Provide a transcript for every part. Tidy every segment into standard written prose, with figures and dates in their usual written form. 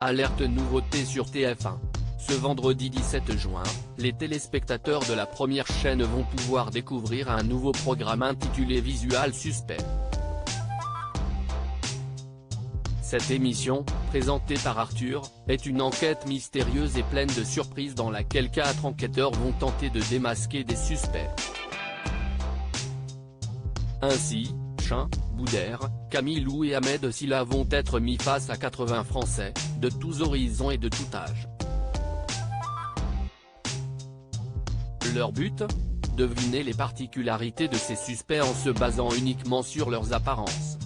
Alerte nouveauté sur TF1. Ce vendredi 17 juin, les téléspectateurs de la première chaîne vont pouvoir découvrir un nouveau programme intitulé Visual Suspect. Cette émission, présentée par Arthur, est une enquête mystérieuse et pleine de surprises dans laquelle 4 enquêteurs vont tenter de démasquer des suspects. Ainsi, Chin, Boudère, Camille Lou et Ahmed Silla vont être mis face à 80 Français, de tous horizons et de tout âge. Leur but ? Deviner les particularités de ces suspects en se basant uniquement sur leurs apparences.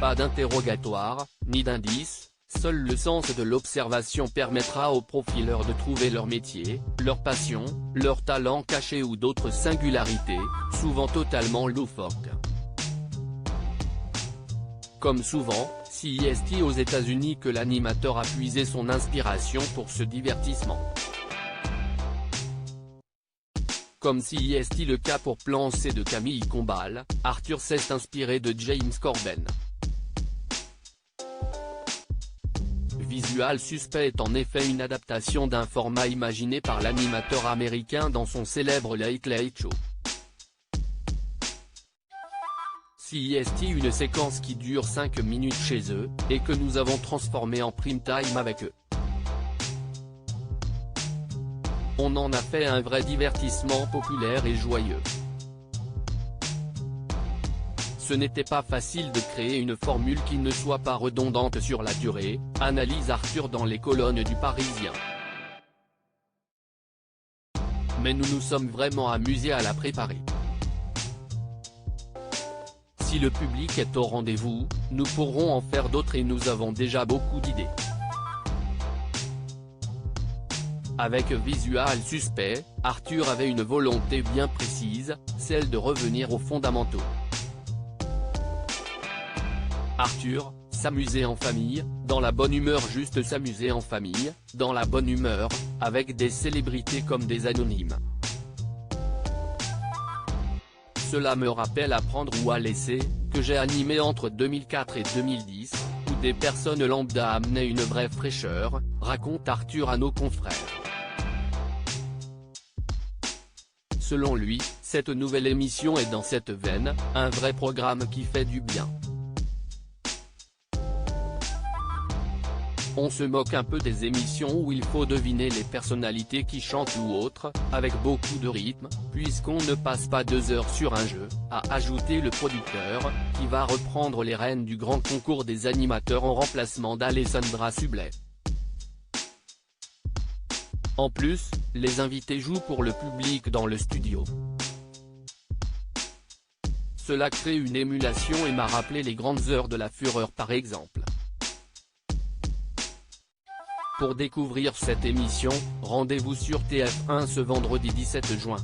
Pas d'interrogatoire, ni d'indice, seul le sens de l'observation permettra aux profileurs de trouver leur métier, leur passion, leur talent caché ou d'autres singularités, souvent totalement loufoques. Comme souvent, c'est aux États-Unis que l'animateur a puisé son inspiration pour ce divertissement. Comme le cas pour Plan C de Camille Combal, Arthur s'est inspiré de James Corden. Visual Suspect est en effet une adaptation d'un format imaginé par l'animateur américain dans son célèbre Late Late Show. Une séquence qui dure 5 minutes chez eux, et que nous avons transformée en prime time avec eux. On en a fait un vrai divertissement populaire et joyeux. Ce n'était pas facile de créer une formule qui ne soit pas redondante sur la durée, analyse Arthur dans les colonnes du Parisien. Mais nous nous sommes vraiment amusés à la préparer. Si le public est au rendez-vous, nous pourrons en faire d'autres et nous avons déjà beaucoup d'idées. Avec Visual Suspect, Arthur avait une volonté bien précise, celle de revenir aux fondamentaux. Arthur, s'amuser en famille, dans la bonne humeur, juste s'amuser en famille, dans la bonne humeur, avec des célébrités comme des anonymes. Cela me rappelle À prendre ou à laisser, que j'ai animé entre 2004 et 2010, où des personnes lambda amenaient une vraie fraîcheur, raconte Arthur à nos confrères. Selon lui, cette nouvelle émission est dans cette veine, un vrai programme qui fait du bien. On se moque un peu des émissions où il faut deviner les personnalités qui chantent ou autres, avec beaucoup de rythme, puisqu'on ne passe pas 2 heures sur un jeu, a ajouté le producteur, qui va reprendre les rênes du grand concours des animateurs en remplacement d'Alessandra Sublet. En plus, les invités jouent pour le public dans le studio. Cela crée une émulation et m'a rappelé les grandes heures de la Fureur par exemple. Pour découvrir cette émission, rendez-vous sur TF1 ce vendredi 17 juin.